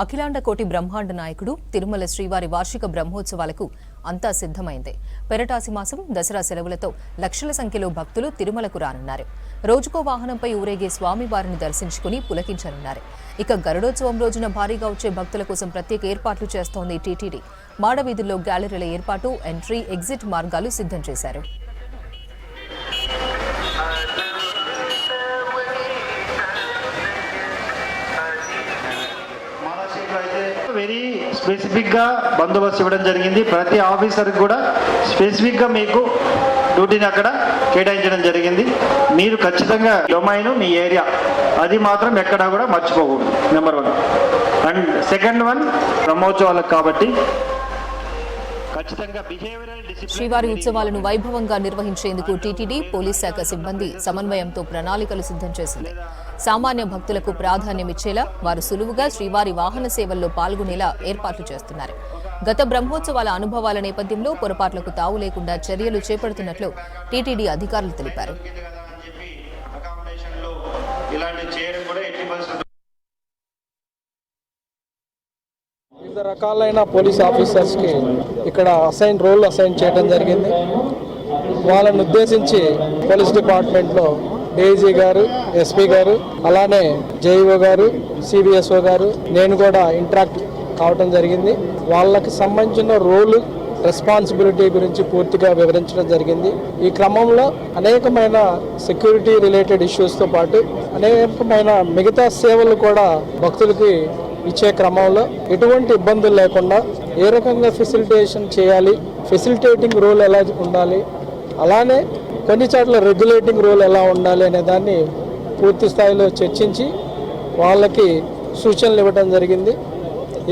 అఖిలాండ కోటి బ్రహ్మాండ నాయకుడు తిరుమల శ్రీవారి వార్షిక బ్రహ్మోత్సవాలకు అంతా సిద్ధమైంది. పెరటాసి మాసం దసరా సెలవులతో లక్షల సంఖ్యలో భక్తులు తిరుమలకు రానున్నారు. రోజుకో వాహనంపై ఊరేగే స్వామివారిని దర్శించుకుని పులకించనున్నారు. ఇక గరుడోత్సవం రోజున భారీగా వచ్చే భక్తుల కోసం ప్రత్యేక ఏర్పాట్లు చేస్తోంది టీటీడీ. మాడవీధుల్లో గ్యాలరీల ఏర్పాటు, ఎంట్రీ, ఎగ్జిట్ మార్గాలు సిద్ధం చేశారు. వెరీ స్పెసిఫిక్గా బందోబస్తు ఇవ్వడం జరిగింది. ప్రతి ఆఫీసర్కి కూడా స్పెసిఫిక్గా మీకు డ్యూటీని అక్కడ కేటాయించడం జరిగింది. మీరు ఖచ్చితంగా డొమైన్ మీ ఏరియా అది మాత్రం ఎక్కడా కూడా మర్చిపోకూడదు. నెంబర్ 1. అండ్ సెకండ్ వన్ బ్రహ్మోత్సవాలకు కాబట్టి శ్రీవారి ఉత్సవాలను వైభవంగా నిర్వహించేందుకు టీటీడీ, పోలీస్ శాఖ సిబ్బంది సమన్వయంతో ప్రణాళికలు సిద్ధం చేసింది. సామాన్య భక్తులకు ప్రాధాన్యమిచ్చేలా వారు సులువుగా శ్రీవారి వాహన సేవల్లో పాల్గొనేలా ఏర్పాట్లు చేస్తున్నారు. గత బ్రహ్మోత్సవాల అనుభవాల నేపథ్యంలో పొరపాట్లకు తావు లేకుండా చర్యలు చేపడుతున్నట్లు టీటీడీ అధికారులు తెలిపారు. వివిధ రకాలైన పోలీస్ ఆఫీసర్స్కి ఇక్కడ రోల్ అసైన్ చేయడం జరిగింది. వాళ్ళని ఉద్దేశించి పోలీస్ డిపార్ట్మెంట్లో డీఐజీ గారు, ఎస్పీ గారు, అలానే జేఈఓ గారు, సిబిఎస్ఓ గారు, నేను కూడా ఇంటరాక్ట్ కావడం జరిగింది. వాళ్ళకి సంబంధించిన రోలు, రెస్పాన్సిబిలిటీ గురించి పూర్తిగా వివరించడం జరిగింది. ఈ క్రమంలో అనేకమైన సెక్యూరిటీ రిలేటెడ్ ఇష్యూస్తో పాటు అనేకమైన మిగతా సేవలు కూడా భక్తులకి ఇచ్చే క్రమంలో ఎటువంటి ఇబ్బందులు లేకుండా ఏ రకంగా ఫెసిలిటేషన్ చేయాలి, ఫెసిలిటేటింగ్ రోల్ ఎలా ఉండాలి, అలానే కొన్ని చోట్ల రెగ్యులేటింగ్ రోల్ ఎలా ఉండాలి అనే దాన్ని పూర్తి స్థాయిలో చర్చించి వాళ్ళకి సూచనలు ఇవ్వడం జరిగింది.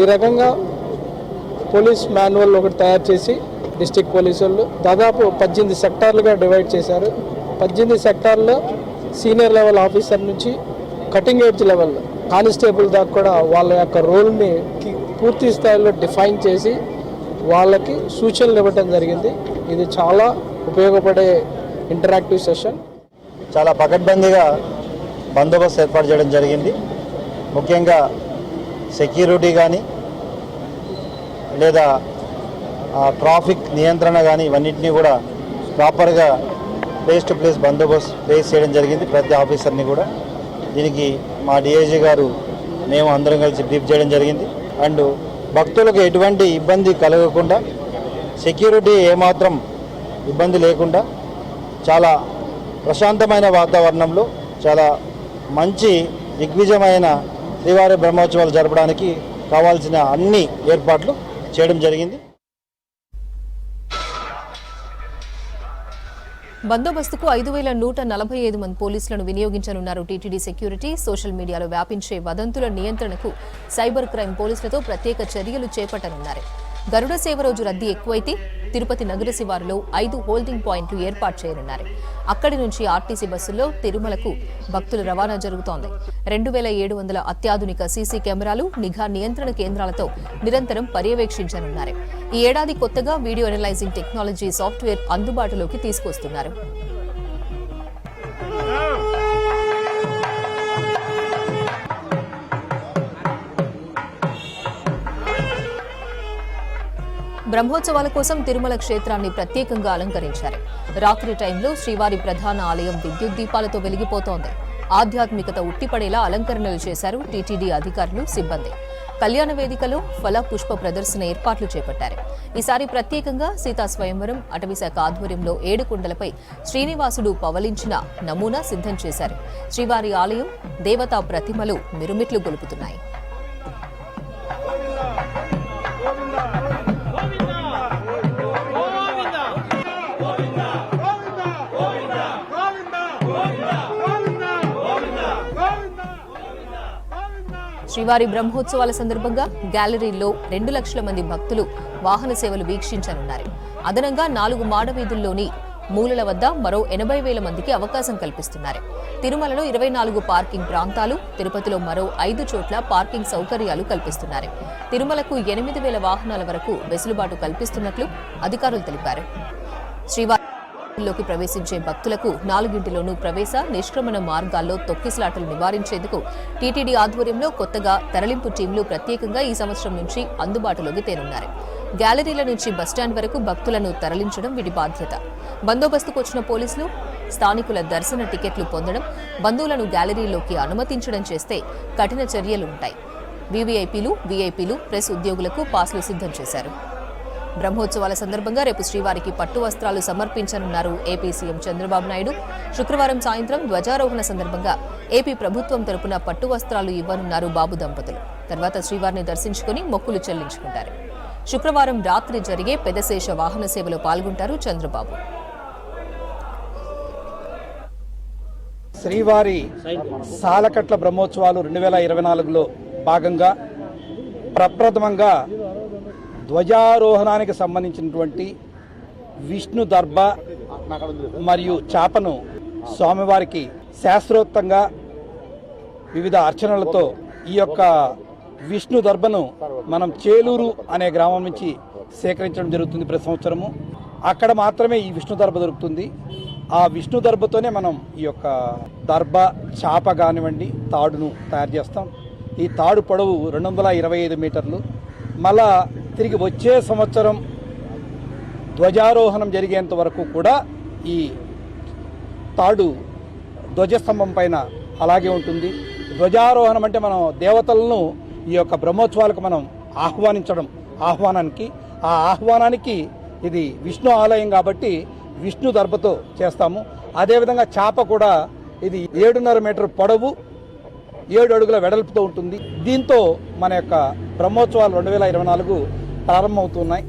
ఈ రకంగా పోలీస్ మాన్యువల్ ఒకటి తయారు చేసి డిస్ట్రిక్ట్ పోలీసులు దాదాపు 18 సెక్టార్లుగా డివైడ్ చేశారు. 18 సెక్టార్లో సీనియర్ లెవెల్ ఆఫీసర్ నుంచి కటింగ్ ఎడ్జ్ లెవెల్ కానిస్టేబుల్ దాకా కూడా వాళ్ళ యొక్క రోల్ని పూర్తి స్థాయిలో డిఫైన్ చేసి వాళ్ళకి సూచనలు ఇవ్వడం జరిగింది. ఇది చాలా ఉపయోగపడే ఇంటరాక్టివ్ సెషన్. చాలా పకడ్బందీగా బందోబస్తు ఏర్పాటు చేయడం జరిగింది. ముఖ్యంగా సెక్యూరిటీ కానీ లేదా ట్రాఫిక్ నియంత్రణ కానీ ఇవన్నింటినీ కూడా ప్రాపర్గా ప్లేస్ టు ప్లేస్ బందోబస్తు ప్లేస్ చేయడం జరిగింది. ప్రతి ఆఫీసర్ని కూడా దీనికి మా డిఐజీ గారు మేము అందరం కలిసి బ్రీఫ్ చేయడం జరిగింది. అండ్ భక్తులకు ఎటువంటి ఇబ్బంది కలగకుండా, సెక్యూరిటీ ఏమాత్రం ఇబ్బంది లేకుండా చాలా ప్రశాంతమైన వాతావరణంలో చాలా మంచి దిగ్విజయమైన శ్రీవారి బ్రహ్మోత్సవాలు జరపడానికి కావాల్సిన అన్ని ఏర్పాట్లు చేయడం జరిగింది. బందోబస్తుకు 5,145 మంది పోలీసులను వినియోగించనున్నారు టీటీడీ సెక్యూరిటీ. సోషల్ మీడియాలో వ్యాపించే వదంతుల నియంత్రణకు సైబర్ క్రైమ్ పోలీసులతో ప్రత్యేక చర్యలు చేపట్టనున్నారు. గరుడ సేవ రోజు రద్దీ ఎక్కువైతే తిరుపతి నగర శివారులో 5 హోల్డింగ్ పాయింట్లు ఏర్పాటు చేయనున్నారు. అక్కడి నుంచి ఆర్టీసీ బస్సుల్లో తిరుమలకు భక్తుల రవాణా జరుగుతోంది. 2,700 అత్యాధునిక సీసీ కెమెరాలు, నిఘా నియంత్రణ కేంద్రాలతో నిరంతరం పర్యవేక్షించనున్నారు. ఈ ఏడాది కొత్తగా వీడియో అనలైజింగ్ టెక్నాలజీ సాఫ్ట్వేర్ అందుబాటులోకి తీసుకొస్తున్నారు. బ్రహ్మోత్సవాల కోసం తిరుమల క్షేత్రాన్ని ప్రత్యేకంగా అలంకరించారు. రాత్రి టైంలో శ్రీవారి ప్రధాన ఆలయం విద్యుత్ దీపాలతో వెలిగిపోతోంది. ఆధ్యాత్మికత ఉట్టిపడేలా అలంకరణలు చేశారు టీటీడీ అధికారులు, సిబ్బంది. కళ్యాణ వేదికలో ఫల పుష్ప ప్రదర్శన ఏర్పాట్లు చేపట్టారు. ఈసారి ప్రత్యేకంగా సీతా స్వయంవరం అటవీశాఖ ఆధ్వర్యంలో 7 కుండలపై శ్రీనివాసుడు పవలించిన నమూనా సిద్ధం చేశారు. శ్రీవారి ఆలయం దేవతా ప్రతిమలు మిరుమిట్లు గొలుపుతున్నాయి. శ్రీవారి బ్రహ్మోత్సవాల సందర్భంగా గ్యాలరీల్లో 2 లక్షల మంది భక్తులు వాహన సేవలు వీక్షించనున్నారు. అదనంగా 4 మాడవీధుల్లోని మూలల వద్ద మరో 80,000 మందికి అవకాశం కల్పిస్తున్నారు. తిరుమలలో 24 పార్కింగ్ ప్రాంతాలు, తిరుపతిలో మరో 5 చోట్ల పార్కింగ్ సౌకర్యాలు కల్పిస్తున్నారు. తిరుమలకు 8,000 వాహనాల వరకు వెసులుబాటు కల్పిస్తున్నట్లు అధికారులు తెలిపారు. శ్రీవారి లోకి ప్రవేశించే భక్తులకు 4గింటిలోనూ ప్రవేశ నిష్క్రమణ మార్గాల్లో తొక్కిసలాటలు నివారించేందుకు టీటీడీ ఆధ్వర్యంలో కొత్తగా తరలింపు టీంలు ప్రత్యేకంగా ఈ సంవత్సరం నుంచి అందుబాటులోకి తేనున్నారు. గ్యాలరీల నుంచి బస్టాండ్ వరకు భక్తులను తరలించడం వీటి బాధ్యత. బందోబస్తుకు వచ్చిన పోలీసులు స్థానికుల దర్శన టికెట్లు పొందడం, బంధువులను గ్యాలరీలోకి అనుమతించడం చేస్తే కఠిన చర్యలు ఉంటాయి. వీవీఐపీలు, ప్రెస్ ఉద్యోగులకు పాస్లు సిద్ధం చేశారు. బ్రహ్మోత్సవాల సందర్భంగా రేపు శ్రీవారికి పట్టు వస్త్రాలు సమర్పించనున్నారు ఏపీ సీఎం చంద్రబాబు నాయుడు. శుక్రవారం సాయంత్రం ధ్వజారోహణ సందర్భంగా ఏపీ ప్రభుత్వం తరపున పట్టు వస్త్రాలు ఇవ్వనున్నారు బాబు దంపతులు. తర్వాత శ్రీవారిని దర్శించుకుని మొక్కులు చెల్లించుకుంటారు. శుక్రవారం రాత్రి జరిగే పెదశేష వాహన సేవలో పాల్గొంటారు చంద్రబాబు. శ్రీవారి సాలకట్ల బ్రహ్మోత్సవాలు 2024లో భాగంగా ప్రప్రథమంగా ధ్వజారోహణానికి సంబంధించినటువంటి విష్ణు దర్భ మరియు చాపను స్వామివారికి శాస్త్రోక్తంగా వివిధ అర్చనలతో ఈ యొక్క విష్ణు దర్భను మనం చేలూరు అనే గ్రామం నుంచి సేకరించడం జరుగుతుంది ప్రతి సంవత్సరము. అక్కడ మాత్రమే ఈ విష్ణు దర్భ దొరుకుతుంది. ఆ విష్ణు దర్భతోనే మనం ఈ యొక్క దర్భ చాప కానివ్వండి తాడును తయారు చేస్తాం. ఈ తాడు పొడవు 225 మీటర్లు. మళ్ళా తిరిగి వచ్చే సంవత్సరం ధ్వజారోహణం జరిగేంత వరకు కూడా ఈ తాడు ధ్వజస్తంభం పైన అలాగే ఉంటుంది. ధ్వజారోహణం అంటే మనం దేవతలను ఈ యొక్క బ్రహ్మోత్సవాలకు మనం ఆహ్వానానికి ఇది విష్ణు ఆలయం కాబట్టి విష్ణు దర్భతో చేస్తాము. అదేవిధంగా చాప కూడా ఇది 7.5 మీటర్ పొడవు 7 అడుగుల వెడల్పుతో ఉంటుంది. దీంతో మన యొక్క బ్రహ్మోత్సవాలు 2024 ప్రారంభమవుతున్నాయి.